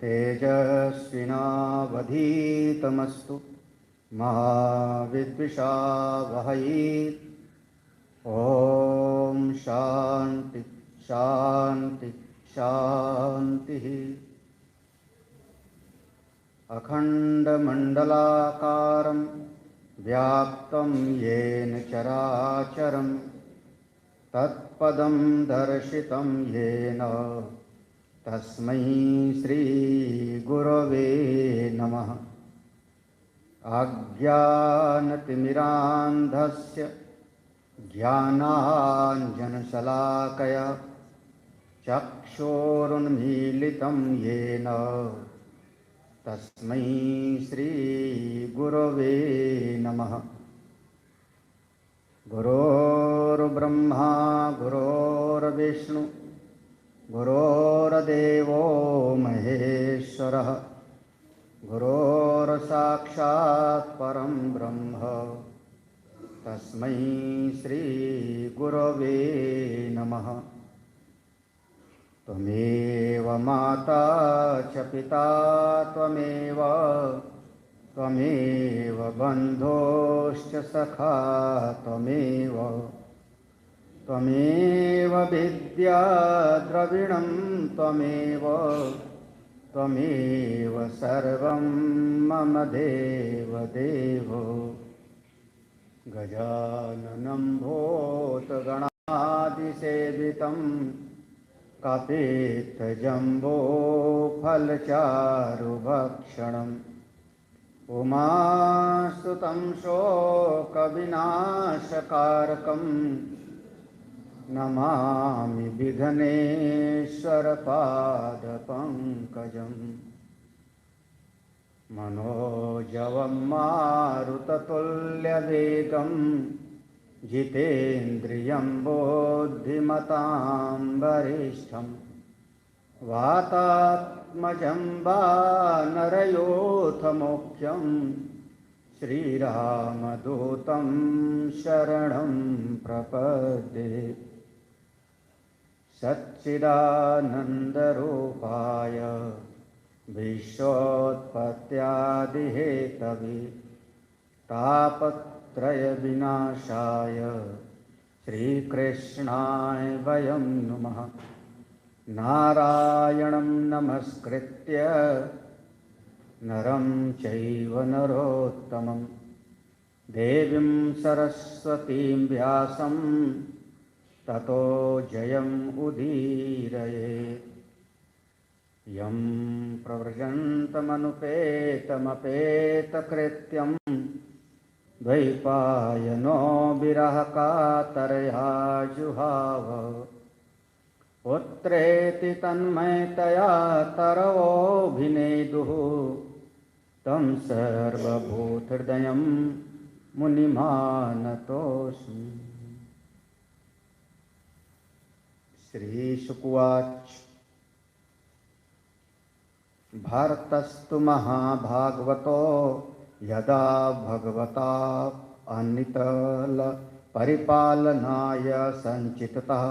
तेजस्विनावधीतमस्तु मा विद्विषावहै। ॐ शान्ति शान्ति शान्तिः। अखण्डमण्डलाकारं व्याप्तं येन चराचरं तत्पदं दर्शितं येन तस्मै श्रीगुरवे नमः। अज्ञानतिमिरान्धस्य ज्ञानाञ्जनशलाकया चक्षुरुन्मीलितं येन तस्मै श्रीगुरवे नमः। गुरोर्ब्रह्मा गुरोर्विष्णु गुरोर्देवो महेश्वरः गुरोर्साक्षात् परं ब्रह्म तस्मै श्रीगुरवे नमः। त्वमेव माता च पिता त्वमेव बन्धोश्च सखा त्वमेव विद्या द्रविणं त्वमेव सर्वं मम देवदेवो। गजाननं भूतगणादिसेवितं कपित्थजम्बोफलचारुभक्षणम् उमासुतं शोकविनाशकारकं नमामि विघ्नेश्वरपादपङ्कजम्। मनोजवं मारुततुल्यवेगं जितेन्द्रियं बुद्धिमतां वरिष्ठं वातात्मजं वानरयोथमुख्यं श्रीरामदूतं शरणं प्रपद्ये। सच्चिदानन्दरूपाय विश्वोत्पत्त्यादिहेतवे तापत्रयविनाशाय श्रीकृष्णाय वयं नुमः। नारायणं नमस्कृत्य नरं चैव नरोत्तमं देवीं सरस्वतीं व्यासं ततो जयम् उदीरयेत्। यं प्रव्रजन्तमनुपेतमपेतकृत्यं द्वैपायनो विरहकातरया जुहाव। पुत्रेति तन्मयतया तरवोऽभिनेदुः तं सर्वभूतहृदयं मुनिमानतोऽस्मि। श्रीशुक उवाच भारतस्तु महाभागवतो यदा भगवता अनितल परिपालनाय संचिततः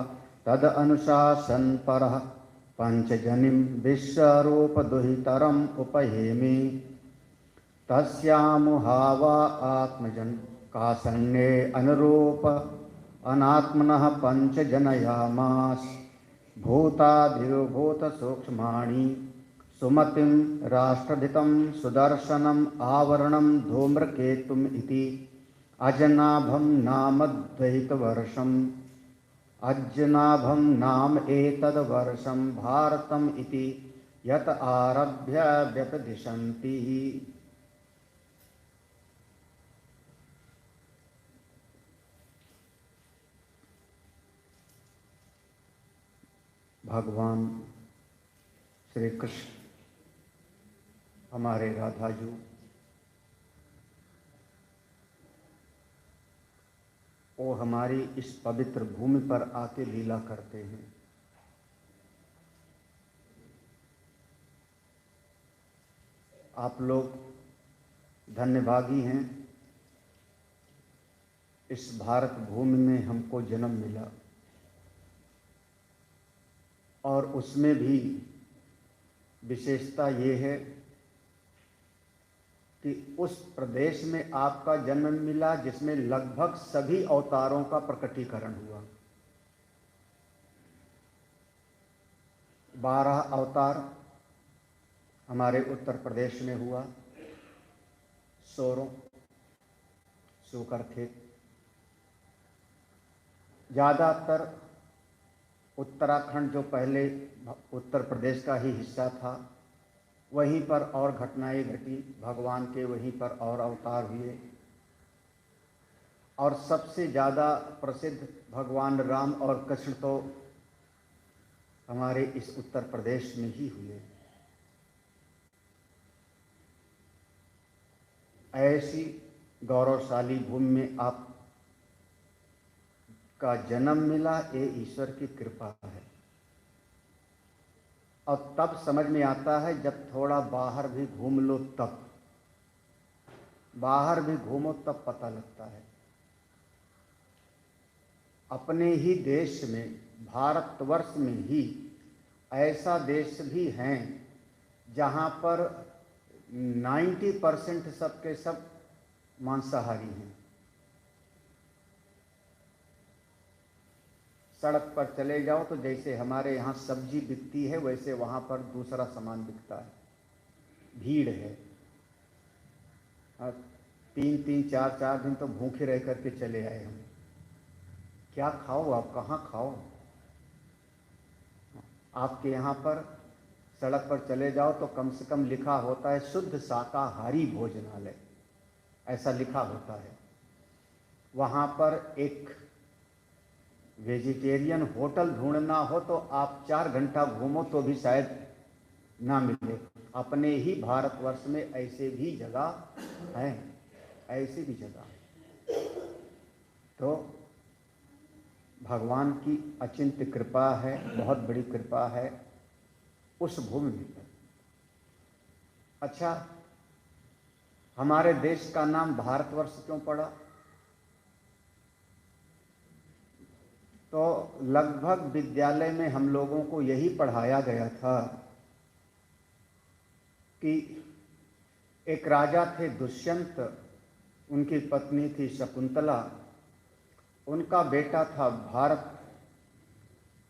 तद अनुशासनपरः पंचजनिं विश्वरूपदुहितरम् उपहेमि। तस्यामुहावा आत्मजन कासन्ने अनुरूप अनात्मनः पंचजनयामास। भूताधिभूतसूक्ष्माणि सुमतिं राष्ट्रधितं सुदर्शनम् आवरणं धूम्रकेतुम् इति अजनाभं नाम द्वैतवर्षम्। अजनाभं नाम एतद्वर्षं भारतम् इति यत आरभ्य व्यपदिशन्ति। भगवान श्री कृष्ण हमारे राधाजू वो हमारी इस पवित्र भूमि पर आके लीला करते हैं। आप लोग धन्यभागी हैं, इस भारत भूमि में हमको जन्म मिला और उसमें भी विशेषता ये है कि उस प्रदेश में आपका जन्म मिला जिसमें लगभग सभी अवतारों का प्रकटीकरण हुआ। 12 अवतार हमारे उत्तर प्रदेश में हुआ। सोरों, सुकरखेत, ज़्यादातर उत्तराखंड जो पहले उत्तर प्रदेश का ही हिस्सा था वहीं पर और घटनाएं घटी, भगवान के वहीं पर और अवतार हुए। और सबसे ज़्यादा प्रसिद्ध भगवान राम और कृष्ण तो हमारे इस उत्तर प्रदेश में ही हुए। ऐसी गौरवशाली भूमि में आप का जन्म मिला, ये ईश्वर की कृपा है। और तब समझ में आता है जब थोड़ा बाहर भी घूम लो, तब बाहर भी घूमो तब पता लगता है। अपने ही देश में, भारतवर्ष में ही ऐसा देश भी हैं जहाँ पर 90% सबके सब मांसाहारी हैं। सड़क पर चले जाओ तो जैसे हमारे यहाँ सब्जी बिकती है वैसे वहाँ पर दूसरा सामान बिकता है, भीड़ है। 3-3, 4-4 दिन तो भूखे रह करके चले आए हम। क्या खाओ आप, कहाँ खाओ? आपके यहाँ पर सड़क पर चले जाओ तो कम से कम लिखा होता है शुद्ध शाकाहारी भोजनालय, ऐसा लिखा होता है। वहाँ पर एक वेजिटेरियन होटल ढूंढना हो तो आप 4 घंटा घूमो तो भी शायद ना मिले। अपने ही भारतवर्ष में ऐसे भी जगह हैं, ऐसी भी जगह। तो भगवान की अचिंत्य कृपा है, बहुत बड़ी कृपा है उस भूमि पर। अच्छा, हमारे देश का नाम भारतवर्ष क्यों पड़ा? तो लगभग विद्यालय में हम लोगों को यही पढ़ाया गया था कि एक राजा थे दुष्यंत, उनकी पत्नी थी शकुंतला, उनका बेटा था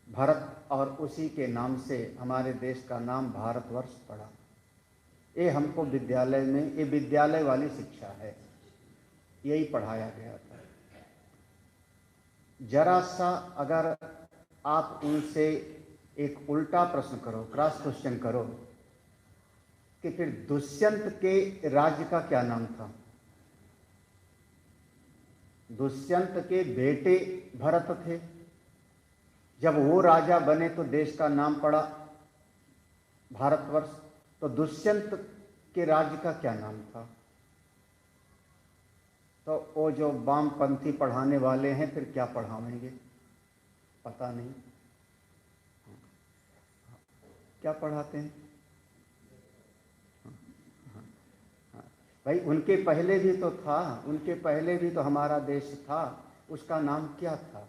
भरत और उसी के नाम से हमारे देश का नाम भारतवर्ष पड़ा। ये हमको विद्यालय में, ये विद्यालय वाली शिक्षा है, यही पढ़ाया गया था। जरा सा अगर आप उनसे एक उल्टा प्रश्न करो, क्रॉस क्वेश्चन करो कि फिर दुष्यंत के राज्य का क्या नाम था? दुष्यंत के बेटे भरत थे। जब वो राजा बने तो देश का नाम पड़ा भारतवर्ष। तो दुष्यंत के राज्य का क्या नाम था? तो वो जो वामपंथी पढ़ाने वाले हैं फिर क्या पढ़ावेंगे, पता नहीं क्या पढ़ाते हैं। भाई उनके पहले भी तो था, उनके पहले भी तो हमारा देश था, उसका नाम क्या था?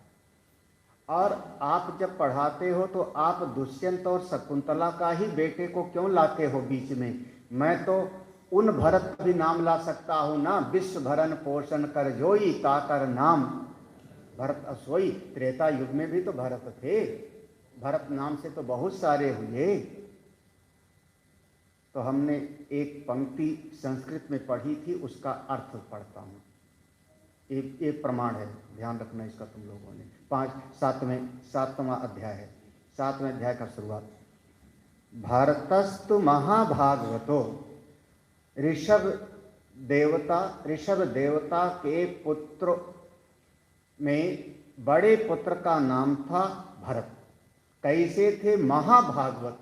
और आप जब पढ़ाते हो तो आप दुष्यंत और शकुंतला का ही बेटे को क्यों लाते हो बीच में? मैं तो उन भरत भी नाम ला सकता हूं ना, विश्व भरण पोषण कर जोई ताकर नाम भरत असोई। त्रेता युग में भी तो भरत थे, भरत नाम से तो बहुत सारे हुए। तो हमने एक पंक्ति संस्कृत में पढ़ी थी, उसका अर्थ पढ़ता हूँ। ये प्रमाण है, ध्यान रखना इसका तुम लोगों ने। 7वां अध्याय है, 7वें अध्याय का शुरुआत। भारतस्तु महाभागवतो ऋषभ देवता के पुत्र में बड़े पुत्र का नाम था भरत। कैसे थे? महाभागवत,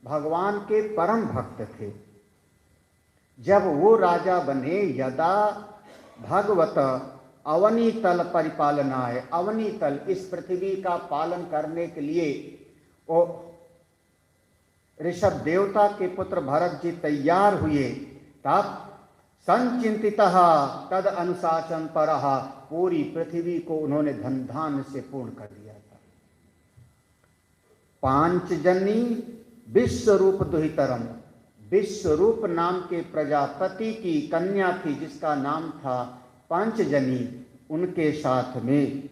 भगवान के परम भक्त थे। जब वो राजा बने, यदा भगवत अवनीतल परिपालनाय, अवनीतल इस पृथ्वी का पालन करने के लिए वो ऋषभ देवता के पुत्र भरत जी तैयार हुए, तब संचिंतितः तद अनुशासन परः, पूरी पृथ्वी को उन्होंने धन धान्य से पूर्ण कर दिया था। पांचजनी विश्वरूप दुहितरम, विश्वरूप नाम के प्रजापति की कन्या थी जिसका नाम था पांचजनी, उनके साथ में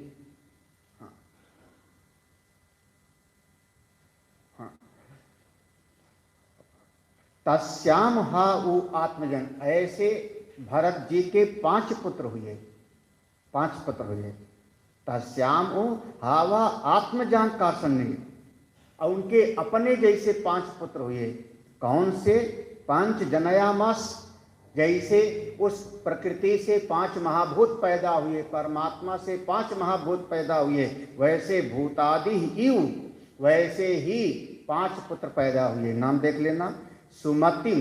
तस्याम हा उ आत्मजन, ऐसे भरत जी के 5 पुत्र हुए, 5 पुत्र हुए। तस्याम उ हावा आत्मजान का सन्नी, और उनके अपने जैसे 5 पुत्र हुए। कौन से? 5 जनयामास, जैसे उस प्रकृति से 5 महाभूत पैदा हुए, परमात्मा से 5 महाभूत पैदा हुए, वैसे भूतादि इव, वैसे ही 5 पुत्र पैदा हुए। नाम देख लेना। सुमतिम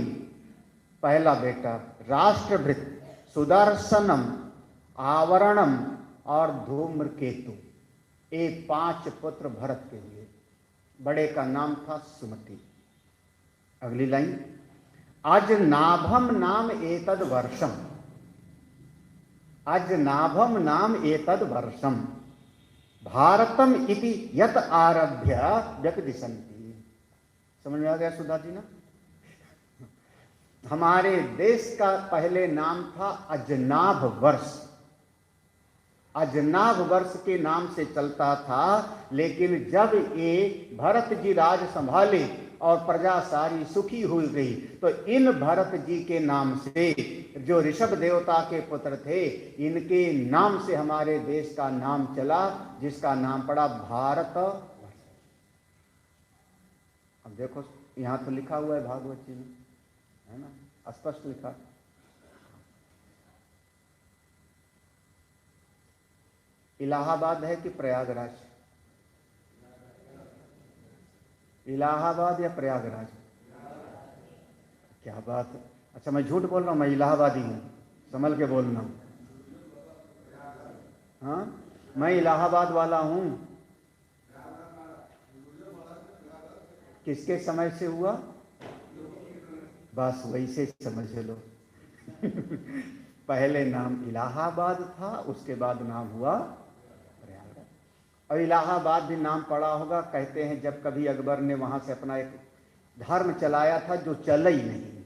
पहला बेटा, राष्ट्रभृत, सुदर्शनम, आवरणम और धूम्रकेतु, ये 5 पुत्र भरत के हुए। बड़े का नाम था सुमति। अगली लाइन, अजनाभम नाम एतद वर्षम, अजनाभम नाम एतद वर्षम भारतम इति यत आरभ्य व्यक्तिसंति। समझ में आ गया सुधा जी ना? हमारे देश का पहले नाम था अजनाभ वर्ष, अजनाभ वर्ष के नाम से चलता था। लेकिन जब ये भरत जी राज संभाले और प्रजा सारी सुखी हुई गई, तो इन भरत जी के नाम से, जो ऋषभ देवता के पुत्र थे, इनके नाम से हमारे देश का नाम चला, जिसका नाम पड़ा भारत। अब देखो यहां तो लिखा हुआ है भागवत जी में, है ना, स्पष्ट लिखा। इलाहाबाद है कि प्रयागराज? इलाहाबाद या प्रयागराज? क्या बात है। अच्छा, मैं झूठ बोल रहा हूं, मैं इलाहाबादी हूं, संभल के बोलना। हाँ, मैं इलाहाबाद वाला हूं। किसके समय से हुआ? बस वैसे समझ लो। पहले नाम इलाहाबाद था, उसके बाद नाम हुआ प्रयागराज। और इलाहाबाद भी नाम पड़ा होगा, कहते हैं जब कभी अकबर ने वहां से अपना एक धर्म चलाया था जो चला ही नहीं,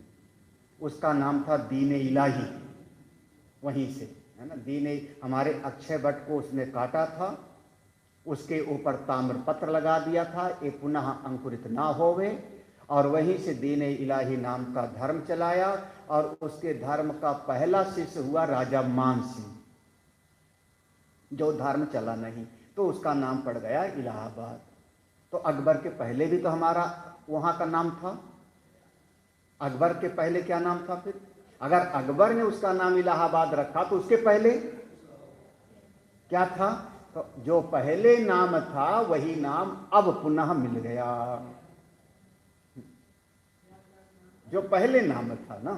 उसका नाम था दीन इलाही। वहीं से, है ना, दीन, हमारे अक्षय वट को उसने काटा था, उसके ऊपर ताम्रपत्र लगा दिया था, ये पुनः अंकुरित ना होवे, और वहीं से दीन इलाही नाम का धर्म चलाया। और उसके धर्म का पहला शिष्य हुआ राजा मान सिंह, जो धर्म चला नहीं, तो उसका नाम पड़ गया इलाहाबाद। तो अकबर के पहले भी तो हमारा वहां का नाम था। अकबर के पहले क्या नाम था? फिर अगर अकबर ने उसका नाम इलाहाबाद रखा तो उसके पहले क्या था? तो जो पहले नाम था वही नाम अब पुनः मिल गया, जो पहले नाम था ना।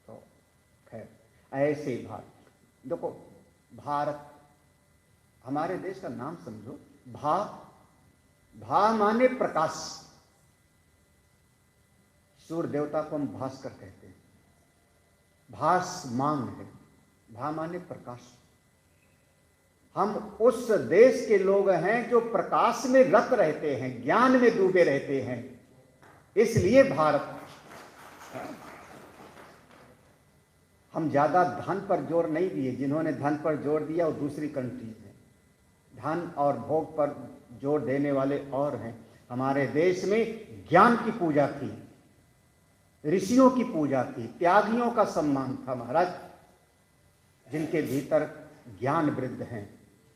तो खैर ऐसे देखो, भारत हमारे देश का नाम समझो। भा माने प्रकाश, सूर्य देवता को हम भास्कर कहते हैं, भासमान है, भा माने प्रकाश। हम उस देश के लोग हैं जो प्रकाश में रत रहते हैं, ज्ञान में डूबे रहते हैं, इसलिए भारत। हम ज्यादा धन पर जोर नहीं दिए, जिन्होंने धन पर जोर दिया वो दूसरी कंट्री है। धन और भोग पर जोर देने वाले और हैं। हमारे देश में ज्ञान की पूजा थी, ऋषियों की पूजा थी, त्यागियों का सम्मान था महाराज, जिनके भीतर ज्ञान वृद्ध हैं,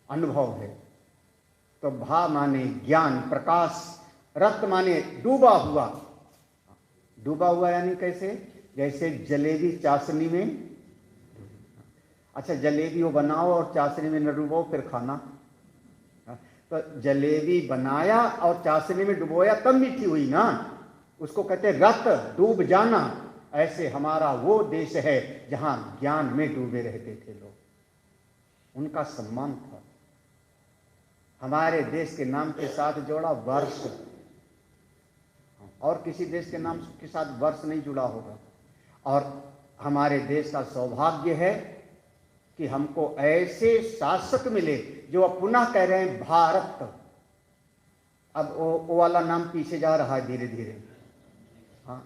अनुभव है। तो भा माने ज्ञान, प्रकाश, रत माने डूबा हुआ। डूबा हुआ यानी कैसे? जैसे जलेबी चाशनी में। अच्छा, जलेबी वो बनाओ और चाशनी में न डुबो फिर खाना। तो जलेबी बनाया और चाशनी में डुबोया तब मीठी हुई ना, उसको कहते रत, डूब जाना। ऐसे हमारा वो देश है जहां ज्ञान में डूबे रहते थे लोग, उनका सम्मान था। हमारे देश के नाम के साथ जोड़ा वर्ष, और किसी देश के नाम के साथ वर्ष नहीं जुड़ा होगा। और हमारे देश का सौभाग्य है कि हमको ऐसे शासक मिले जो अब पुनः कह रहे हैं भारत। अब वो वाला नाम पीछे जा रहा है धीरे धीरे। हाँ,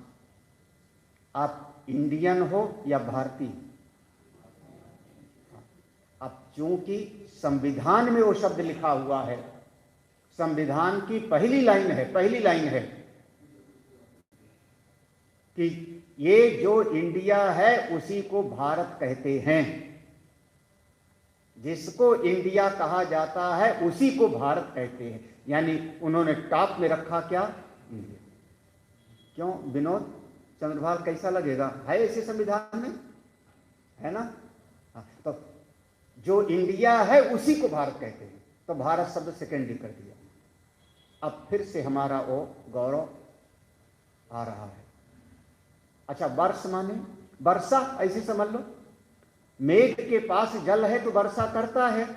आप इंडियन हो या भारतीय। अब चूंकि संविधान में वो शब्द लिखा हुआ है, संविधान की पहली लाइन है कि ये जो इंडिया है उसी को भारत कहते हैं। जिसको इंडिया कहा जाता है उसी को भारत कहते हैं। यानी उन्होंने टॉप में रखा क्या? इंडिया। क्यों विनोद चंद्रभाल, कैसा लगेगा? है ऐसे संविधान में, है ना? तो जो इंडिया है उसी को भारत कहते हैं, तो भारत शब्द सेकेंडरी कर दिया। अब फिर से हमारा वो गौरव आ रहा है। अच्छा, वर्ष माने वर्षा, ऐसे समझ लो। मेघ के पास जल है तो वर्षा करता है,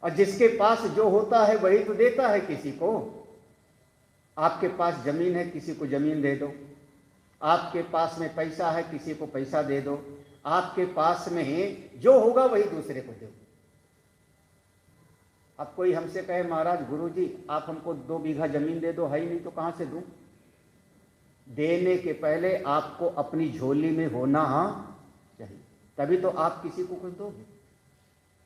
और जिसके पास जो होता है वही तो देता है किसी को। आपके पास जमीन है, किसी को जमीन दे दो। आपके पास में पैसा है, किसी को पैसा दे दो। आपके पास में जो होगा वही दूसरे को दो। अब कोई हमसे कहे महाराज गुरुजी आप हमको 2 बीघा जमीन दे दो, है ही नहीं तो कहां से दूं? देने के पहले आपको अपनी झोली में होना चाहिए, तभी तो आप किसी को कुछ दोगे।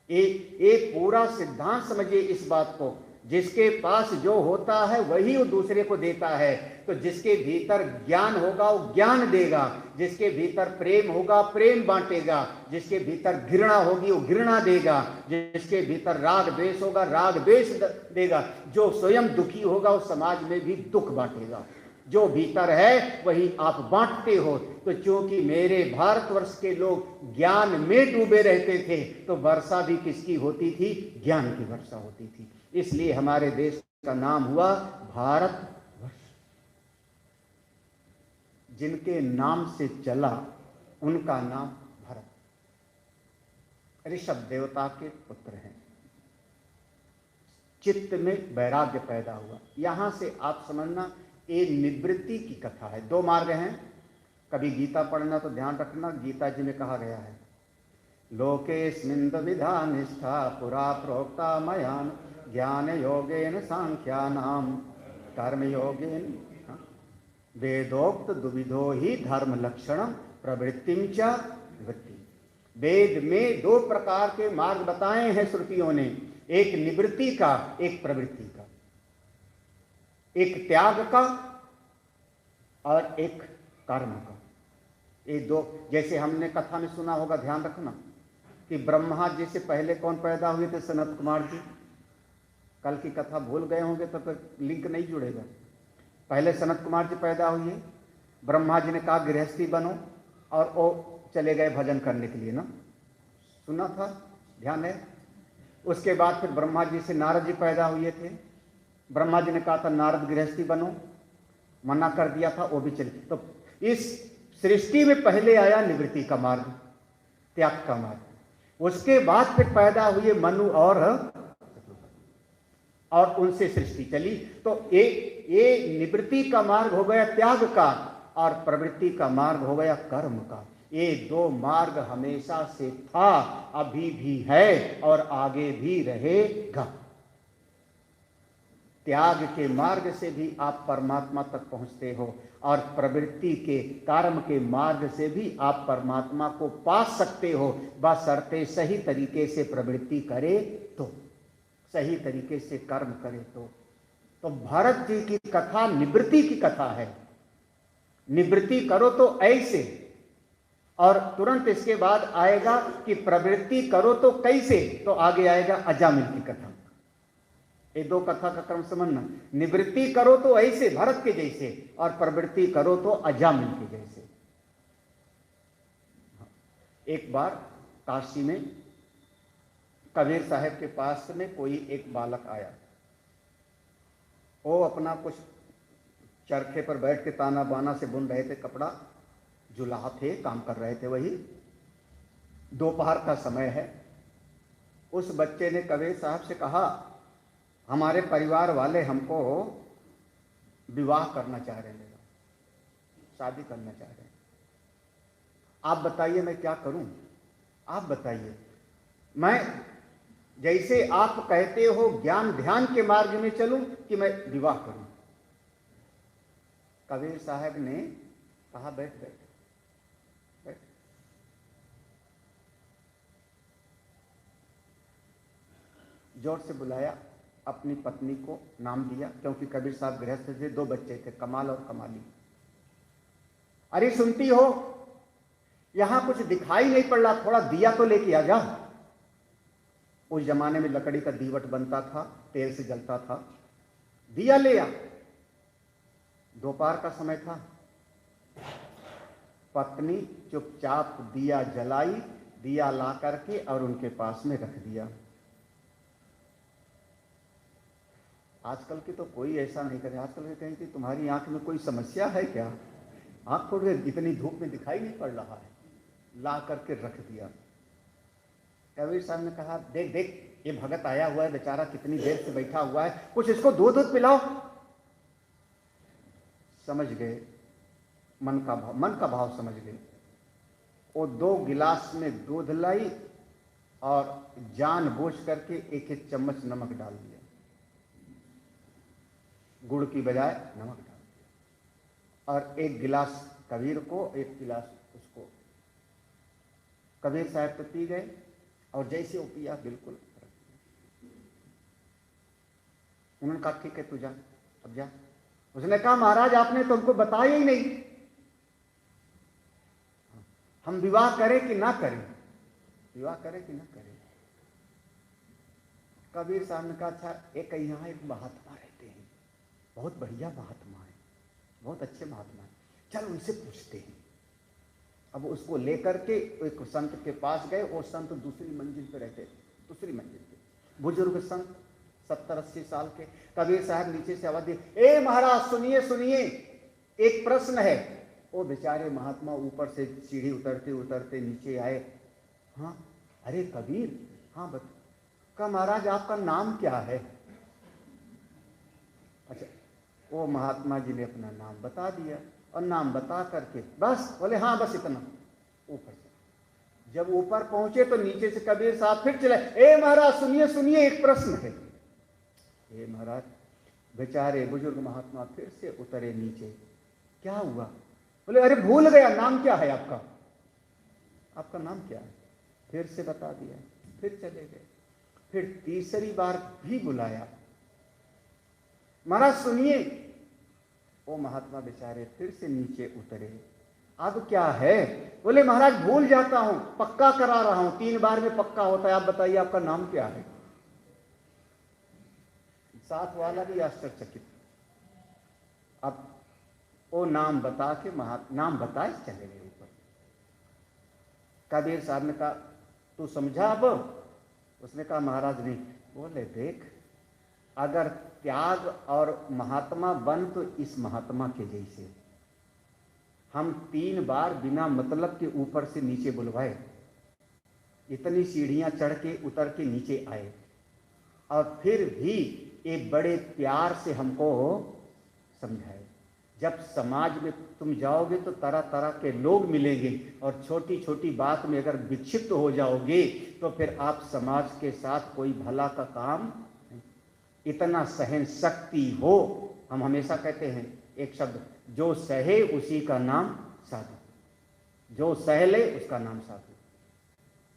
एक पूरा सिद्धांत समझिए इस बात को। जिसके पास जो होता है वही वो दूसरे को देता है। तो जिसके भीतर ज्ञान होगा वो ज्ञान देगा, जिसके भीतर प्रेम होगा प्रेम बांटेगा, जिसके भीतर घृणा होगी वो घृणा देगा, जिसके भीतर राग द्वेष होगा राग द्वेष देगा, जो स्वयं दुखी होगा वो समाज में भी दुख बांटेगा। जो भीतर है वही आप बांटते हो। तो क्योंकि मेरे भारतवर्ष के लोग ज्ञान में डूबे रहते थे, तो वर्षा भी किसकी होती थी? ज्ञान की वर्षा होती थी। इसलिए हमारे देश का नाम हुआ भारतवर्ष। जिनके नाम से चला उनका नाम भरत, ऋषभ देवता के पुत्र हैं। चित्त में वैराग्य पैदा हुआ। यहां से आप समझना, ये निवृत्ति की कथा है। 2 मार्ग हैं। कभी गीता पढ़ना तो ध्यान रखना, गीता जी में कहा गया है लोकेस्मिन् द्विधा निष्ठा पुरा प्रोक्ता मयान ज्ञान योगेन सांख्यानां कर्म योगेन वेदोक्त दुविधो ही धर्म लक्षणम प्रवृत्तिम च निवृत्ति। वेद में 2 प्रकार के मार्ग बताए हैं श्रुतियों ने, एक निवृत्ति का, एक प्रवृत्ति का, एक त्याग का और एक कर्म का। ये 2, जैसे हमने कथा में सुना होगा, ध्यान रखना कि ब्रह्मा जी से पहले कौन पैदा हुए थे? सनत कुमार जी। कल की कथा भूल गए होंगे तो फिर लिंक नहीं जुड़ेगा। पहले सनत कुमार जी पैदा हुए, ब्रह्मा जी ने कहा गृहस्थी बनो, और वो चले गए भजन करने के लिए ना, सुना था, ध्यान है। उसके बाद फिर ब्रह्मा जी से नारद जी पैदा हुए थे। ब्रह्मा जी ने कहा था नारद गृहस्थी बनो, मना कर दिया था, वो भी चले। तो इस सृष्टि में पहले आया निवृत्ति का मार्ग, त्याग का मार्ग। उसके बाद फिर पैदा हुए मनु और उनसे सृष्टि चली। तो ये निवृत्ति का मार्ग हो गया त्याग का, और प्रवृत्ति का मार्ग हो गया कर्म का। ये 2 मार्ग हमेशा से था, अभी भी है और आगे भी रहेगा। त्याग के मार्ग से भी आप परमात्मा तक पहुंचते हो, और प्रवृत्ति के कर्म के मार्ग से भी आप परमात्मा को पा सकते हो, बशर्ते सही तरीके से प्रवृत्ति करे तो, सही तरीके से कर्म करे तो भरत जी की कथा निवृत्ति की कथा है। निवृत्ति करो तो ऐसे, और तुरंत इसके बाद आएगा कि प्रवृत्ति करो तो कैसे, तो आगे आएगा अजामिल की कथा। ये 2 कथा का क्रम समझना। निवृत्ति करो तो ऐसे भरत के जैसे, और प्रवृत्ति करो तो अजामिल के जैसे। एक बार काशी में कबीर साहब के पास में कोई एक बालक आया। वो अपना कुछ चरखे पर बैठ के ताना बाना से बुन रहे थे कपड़ा, जुलाहा थे, काम कर रहे थे। वही दोपहर का समय है। उस बच्चे ने कबीर साहब से कहा हमारे परिवार वाले हमको विवाह करना चाह रहे हैं, शादी करना चाह रहे हैं, आप बताइए मैं क्या करूं, आप बताइए। मैं जैसे आप कहते हो ज्ञान ध्यान के मार्ग में चलूं कि मैं विवाह करूं। कबीर साहब ने कहा बैठ बैठ बैठ। जोर से बुलाया, अपनी पत्नी को नाम दिया, क्योंकि कबीर साहब गृहस्थ थे, 2 बच्चे थे, कमाल और कमाली। अरे सुनती हो, यहां कुछ दिखाई नहीं पड़ रहा, थोड़ा दिया तो लेके आ जा। उस जमाने में लकड़ी का दीवट बनता था, तेल से जलता था, दिया ले आ। दोपहर का समय था। पत्नी चुपचाप दिया जलाई, दिया ला करके और उनके पास में रख दिया। आजकल के तो कोई ऐसा नहीं करे। आजकल के कहें कि तुम्हारी आंख में कोई समस्या है क्या, आंख खोल के इतनी धूप में दिखाई नहीं पड़ रहा है, ला करके रख दिया। कबीर साहब ने कहा देख देख, ये भगत आया हुआ है बेचारा, कितनी देर से बैठा हुआ है, कुछ इसको दूध पिलाओ। समझ गए मन का भाव समझ गए। वो 2 गिलास में दूध लाई और जानबूझ करके 1-1 चम्मच नमक डाल दिया, गुड़ की बजाय नमक डाल दिया, और 1 गिलास कबीर को, 1 गिलास उसको। कबीर साहब तो पी गए, और जैसे वो पिया बिल्कुल उन्होंने कहा ठीक है तू जा, अब जा। उसने कहा महाराज आपने तो हमको बताया ही नहीं, हम विवाह करें कि ना करें, विवाह करें कि ना करें। कबीर साहब ने कहा अच्छा एक यहाँ एक महात्मा रहते हैं, बहुत बढ़िया महात्मा है, बहुत अच्छे महात्मा है, चल उनसे पूछते हैं। अब उसको लेकर के एक संत के पास गए। वो संत दूसरी मंजिल पे रहते थे, दूसरी मंजिल पे, बुजुर्ग संत 70-80 साल के। कबीर साहब नीचे से आवाज दी, ए महाराज सुनिए सुनिए, एक प्रश्न है। वो बेचारे महात्मा ऊपर से सीढ़ी उतरते उतरते नीचे आए। हाँ अरे कबीर, हाँ बता। कहा महाराज आपका नाम क्या है? अच्छा, वो महात्मा जी ने अपना नाम बता दिया, और नाम बता करके बस बोले हाँ बस इतना। ऊपर से जब ऊपर पहुंचे तो नीचे से कबीर साहब फिर चले, ए महाराज सुनिए सुनिए, एक प्रश्न है। ए महाराज, बेचारे बुजुर्ग महात्मा फिर से उतरे नीचे। क्या हुआ? बोले अरे भूल गया, नाम क्या है आपका? आपका नाम क्या है? फिर से बता दिया, फिर चले गए। फिर तीसरी बार भी बुलाया, महाराज सुनिए। वो महात्मा बेचारे फिर से नीचे उतरे। अब क्या है? बोले महाराज भूल जाता हूं, पक्का करा रहा हूं, 3 बार में पक्का होता है, आप बताइए आपका नाम क्या है? साथ वाला भी आश्चर्यचकित। अब वो नाम बता के नाम बताए चले गए ऊपर। कबीर साहब ने कहा तू समझा अब? उसने कहा महाराज नहीं। बोले देख, अगर त्याग और महात्मा बन तो इस महात्मा के जैसे। हम 3 बार बिना मतलब के ऊपर से नीचे बुलवाए, इतनी सीढ़ियां चढ़ के उतर के नीचे आए, और फिर भी एक बड़े प्यार से हमको समझाए। जब समाज में तुम जाओगे तो तरह तरह के लोग मिलेंगे, और छोटी छोटी बात में अगर विक्षिप्त हो जाओगे तो फिर आप समाज के साथ कोई भला का काम, इतना सहन शक्ति हो। हम हमेशा कहते हैं एक शब्द, जो सहे उसी का नाम साधु, जो सह ले उसका नाम साधु।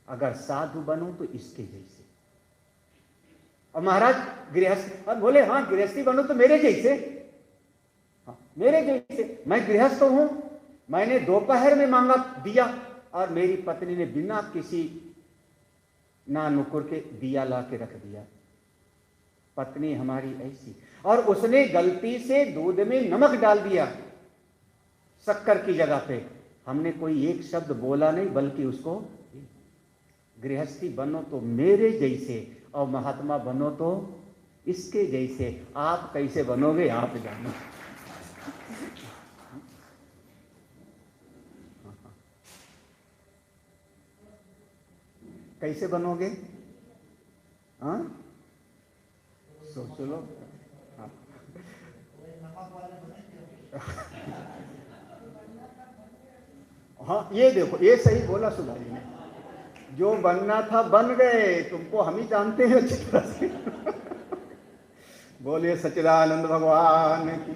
अगर साधु बनो तो इसके जैसे। और महाराज गृहस्थ, अब बोले हाँ गृहस्थी बनो तो मेरे जैसे। हाँ मेरे जैसे, मैं गृहस्थ हूं, मैंने दोपहर में मांगा दिया, और मेरी पत्नी ने बिना किसी ना नुकुर के दिया ला के रख दिया। पत्नी हमारी ऐसी। और उसने गलती से दूध में नमक डाल दिया शक्कर की जगह पे। हमने कोई एक शब्द बोला नहीं, बल्कि उसको, गृहस्थी बनो तो मेरे जैसे और महात्मा बनो तो इसके जैसे। आप कैसे बनोगे आप जानो। कैसे बनोगे? हाँ सोच लो। हाँ ये देखो, ये सही बोला सुभाष जी ने। जो बनना था बन गए, तुमको हम ही जानते हैं अच्छी तरह से। बोलिए सच्चिदानंद भगवान की,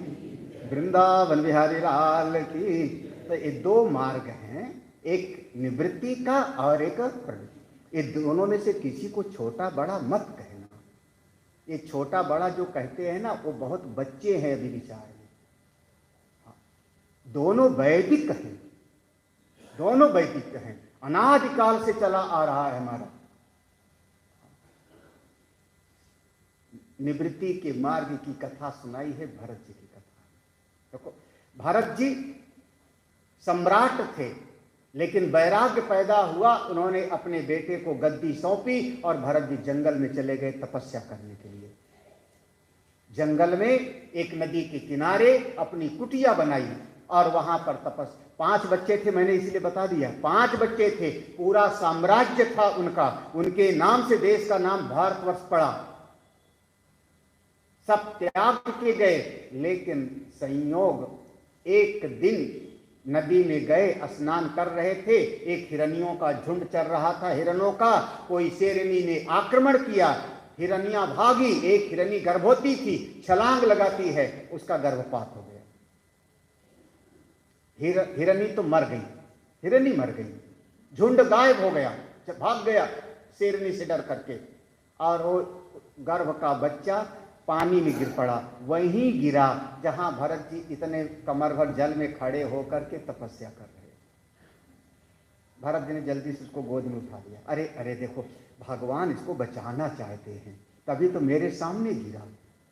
वृंदावन बिहारी लाल की। तो ये दो मार्ग हैं, एक निवृत्ति का और एक प्रवृत्ति। ये दोनों में से किसी को छोटा बड़ा मत कहना। ये छोटा बड़ा जो कहते हैं ना, वो बहुत बच्चे हैं अभी विचार में। दोनों वैदिक हैं, दोनों वैदिक हैं, अनादिकाल से चला आ रहा है हमारा। निवृत्ति के मार्ग की कथा सुनाई है भरत जी की कथा। देखो, भरत जी सम्राट थे, लेकिन वैराग्य पैदा हुआ, उन्होंने अपने बेटे को गद्दी सौंपी और भरत जी जंगल में चले गए तपस्या करने के लिए। जंगल में एक नदी के किनारे अपनी कुटिया बनाई और वहां पर 5 बच्चे थे, मैंने इसलिए बता दिया, 5 बच्चे थे, पूरा साम्राज्य था उनका, उनके नाम से देश का नाम भारतवर्ष पड़ा। सब त्याग के गए, लेकिन संयोग एक दिन नदी में गए, स्नान कर रहे थे, एक हिरनियों का झुंड चल रहा था, हिरणों का। कोई शेरनी ने आक्रमण किया, हिरनियां भागी, एक हिरनी गर्भवती थी, छलांग लगाती है, उसका गर्भपात हो गया। हिरनी तो मर गई, हिरनी मर गई, झुंड गायब हो गया, भाग गया शेरनी से डर करके, और वो गर्भ का बच्चा पानी में गिर पड़ा। वहीं गिरा जहां भरत जी इतने कमर भर जल में खड़े होकर के तपस्या कर रहे। भरत जी ने जल्दी से उसको गोद में उठा लिया। अरे अरे देखो, भगवान इसको बचाना चाहते हैं, तभी तो मेरे सामने गिरा।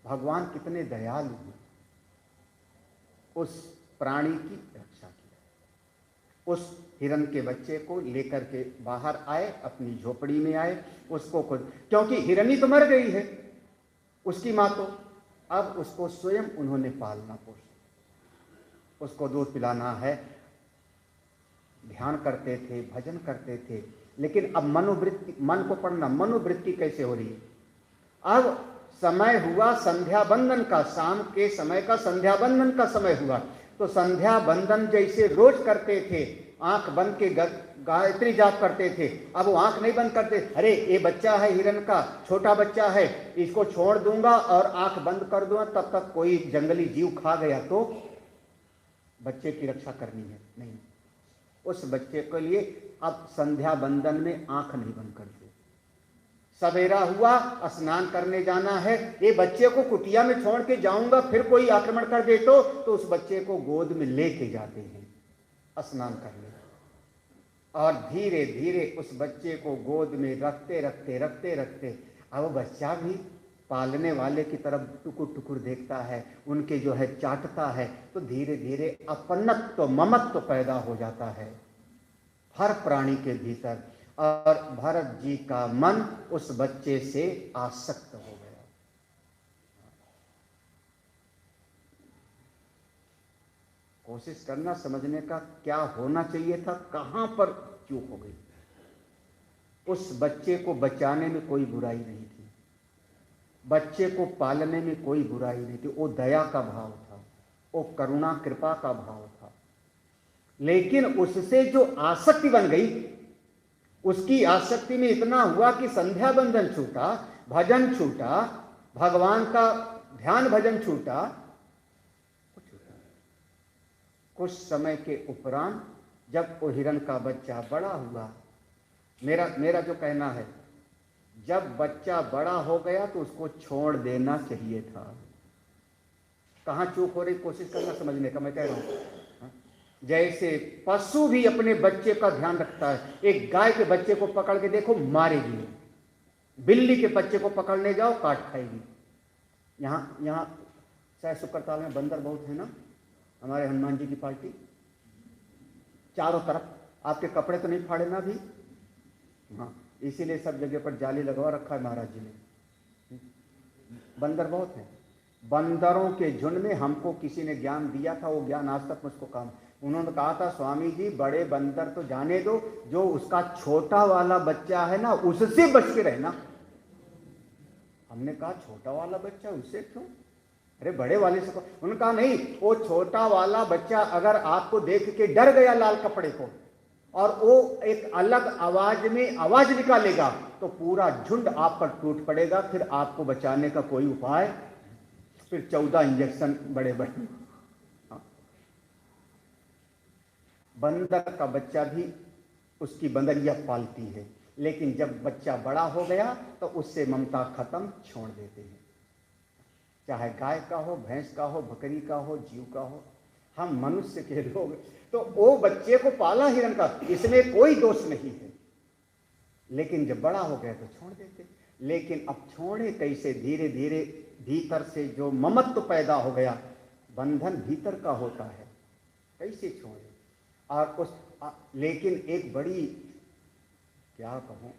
भगवान कितने दयालु हैं, उस प्राणी की रक्षा की। उस हिरण के बच्चे को लेकर के बाहर आए, अपनी झोपड़ी में आए, उसको खुद, क्योंकि हिरनी तो मर गई है उसकी माँ, तो अब उसको स्वयं उन्होंने पालना पोषना, उसको दूध पिलाना है। ध्यान करते थे, भजन करते थे, लेकिन अब मनोवृत्ति, मन को पढ़ना, मनोवृत्ति कैसे हो रही है। अब समय हुआ संध्या बंदन का, शाम के समय का संध्या बंदन का समय हुआ, तो संध्या बंदन जैसे रोज करते थे, आंख बंद के गायत्री जाप करते थे, अब वो आंख नहीं बंद करते। अरे ये बच्चा है हिरण का, छोटा बच्चा है, इसको छोड़ दूंगा और आंख बंद कर दूंगा, तब तक कोई जंगली जीव खा गया तो बच्चे की रक्षा करनी है, नहीं। उस बच्चे के लिए अब संध्या बंदन में आंख नहीं बंद करते। सवेरा हुआ, स्नान करने जाना है, ये बच्चे को कुटिया में छोड़ के जाऊंगा, फिर कोई आक्रमण कर दे तो उस बच्चे को गोद में लेके जाते हैं स्नान करने, और धीरे धीरे उस बच्चे को गोद में रखते रखते रखते रखते, अब वो बच्चा भी पालने वाले की तरफ टुकुर टुकुर देखता है, उनके जो है चाटता है, तो धीरे धीरे अपनत्व ममत्व पैदा हो जाता है हर प्राणी के भीतर, और भरत जी का मन उस बच्चे से आसक्त हो गया। कोशिश करना समझने का क्या होना चाहिए था, कहां पर चूक हो गई। उस बच्चे को बचाने में कोई बुराई नहीं थी, बच्चे को पालने में कोई बुराई नहीं थी, वो दया का भाव था, वो करुणा कृपा का भाव था। लेकिन उससे जो आसक्ति बन गई, उसकी आसक्ति में इतना हुआ कि संध्या बंदन छूटा, भजन छूटा, भगवान का ध्यान भजन छूटा। कुछ समय के उपरांत जब वो हिरण का बच्चा बड़ा हुआ, मेरा जो कहना है, जब बच्चा बड़ा हो गया तो उसको छोड़ देना चाहिए था। कहाँ चूक हो रही, कोशिश करना समझने का, मैं कह रहा हूँ। जैसे पशु भी अपने बच्चे का ध्यान रखता है, एक गाय के बच्चे को पकड़ के देखो मारेगी, बिल्ली के बच्चे को पकड़ने जाओ काट खाएगी। यहाँ शायद शुक्रताल में बंदर बहुत है ना, हमारे हनुमान जी की पार्टी चारों तरफ। आपके कपड़े तो नहीं फाड़े ना भी, हाँ, इसीलिए सब जगह पर जाली लगवा रखा है महाराज जी ने। बंदर बहुत हैं, बंदरों के झुंड में हमको किसी ने ज्ञान दिया था, वो ज्ञान आज तक मुझको काम। उन्होंने कहा था, स्वामी जी बड़े बंदर तो जाने दो, जो उसका छोटा वाला बच्चा है ना उससे बच के रहना। हमने कहा छोटा वाला बच्चा, उससे क्यों, अरे बड़े वाले से। उन्होंने कहा नहीं, वो छोटा वाला बच्चा अगर आपको देख के डर गया लाल कपड़े को और वो एक अलग आवाज में आवाज निकालेगा तो पूरा झुंड आप पर टूट पड़ेगा, फिर आपको बचाने का कोई उपाय, फिर 14 इंजेक्शन बड़े बड़े। हाँ। बंदर का बच्चा भी उसकी बंदरिया पालती है, लेकिन जब बच्चा बड़ा हो गया तो उससे ममता खत्म, छोड़ देते हैं। चाहे गाय का हो, भैंस का हो, बकरी का हो, जीव का हो, हम मनुष्य के लोग तो वो बच्चे को पाला हिरण का, इसमें कोई दोष नहीं है, लेकिन जब बड़ा हो गया तो छोड़ देते। लेकिन अब छोड़े कैसे? धीरे धीरे भीतर से जो ममत्व पैदा हो गया, बंधन भीतर का होता है, कैसे छोड़े? और उस लेकिन एक बड़ी, क्या कहूँ,